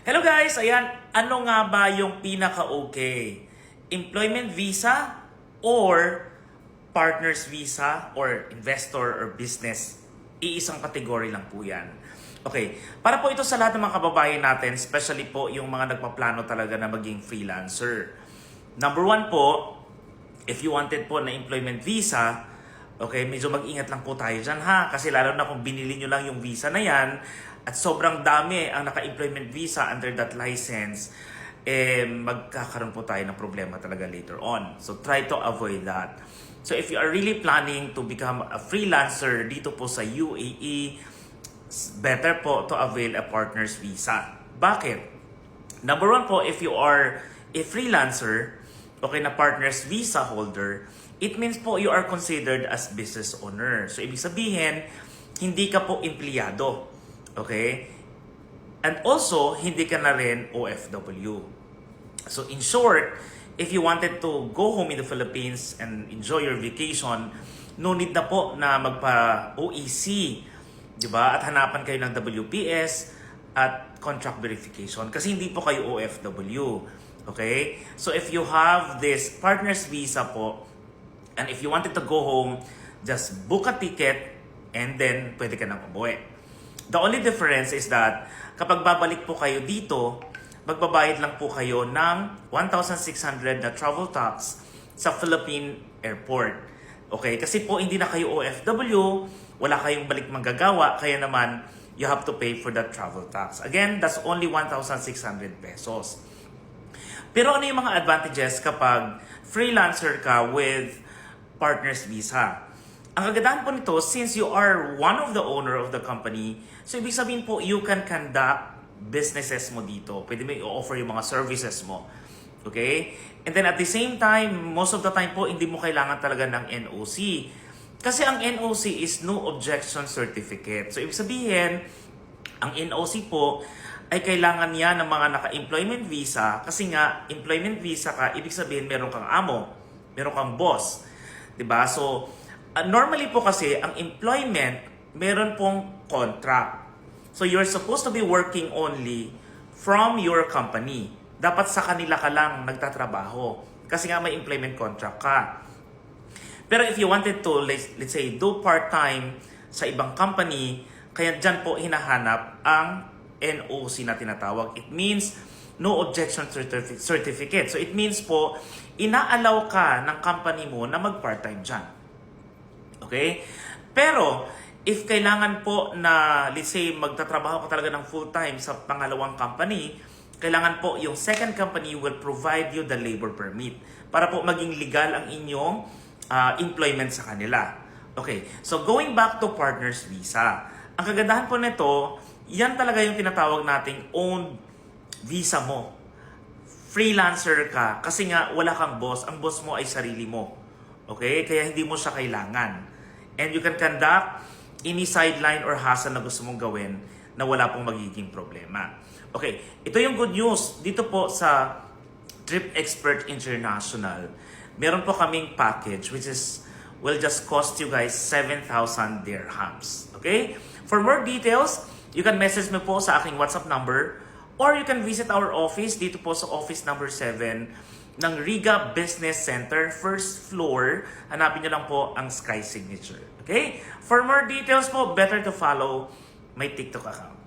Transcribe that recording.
Hello guys! Ayan, ano nga ba yung pinaka-okay? Employment visa or partner's visa or investor or business? Iisang kategory lang po yan. Okay, para po ito sa lahat ng mga kababayan natin, especially po yung mga nagpaplano talaga na maging freelancer. Number one po, if you wanted po na employment visa, okay, medyo mag-ingat lang po tayo dyan ha. Kasi lalo na kung binili nyo lang yung visa na yan at sobrang dami ang naka-employment visa under that license, magkakaroon po tayo ng problema talaga later on. So try to avoid that. So if you are really planning to become a freelancer dito po sa UAE, better po to avail a partner's visa. Bakit? Number one po, if you are a freelancer, okay, na partner's visa holder, it means po you are considered as business owner. So ibig sabihin, hindi ka po empleyado. Okay? And also, hindi ka na rin OFW. So in short, if you wanted to go home in the Philippines and enjoy your vacation, no need na po na magpa-OEC, di ba? At hanapan kayo ng WPS at contract verification kasi hindi po kayo OFW. Okay? So if you have this partner's visa po, and if you wanted to go home, just book a ticket and then pwede ka nang umuwi. The only difference is that kapag babalik po kayo dito, magbabayad lang po kayo ng 1,600 na travel tax sa Philippine airport. Okay? Kasi po hindi na kayo OFW, wala kayong balik manggagawa, kaya naman you have to pay for that travel tax. Again, that's only 1,600 pesos. Pero ano yung mga advantages kapag freelancer ka with partner's visa? Ang kagandahan po nito, since you are one of the owner of the company, so ibig sabihin po, you can conduct businesses mo dito. Pwede mo i-offer yung mga services mo. Okay? And then at the same time, most of the time po, hindi mo kailangan talaga ng NOC. Kasi ang NOC is No Objection Certificate. So ibig sabihin, ang NOC po ay kailangan niya ng mga naka-employment visa kasi nga, employment visa ka, ibig sabihin meron kang amo, meron kang boss. 'Di ba? So, normally po kasi, ang employment, meron pong contract. So, you're supposed to be working only from your company. Dapat sa kanila ka lang nagtatrabaho. Kasi nga may employment contract ka. Pero if you wanted to, let's say, do part-time sa ibang company, kaya dyan po hinahanap ang NOC na tinatawag. It means No Objection Certificate. So, it means po, inaalaw ka ng company mo na mag-part-time dyan. Okay? Pero, if kailangan po na, let's say, magtatrabaho ka talaga ng full-time sa pangalawang company, kailangan po yung second company will provide you the labor permit para po maging legal ang inyong employment sa kanila. Okay, so going back to partner's visa. Ang kagandahan po nito, yan talaga yung tinatawag nating own visa mo. Freelancer ka kasi nga wala kang boss. Ang boss mo ay sarili mo. Okay, kaya hindi mo siya kailangan. And you can conduct any sideline or hassle na gusto mong gawin na wala pong magiging problema. Okay, ito yung good news. Dito po sa Trip Expert International, meron po kaming package which is will just cost you guys 7,000 dirhams. Okay? For more details, you can message me po sa aking WhatsApp number or you can visit our office dito po sa office number 7 ng Riga Business Center, first floor. Hanapin nyo lang po ang Sky Signature. Okay? For more details po, better to follow my TikTok account.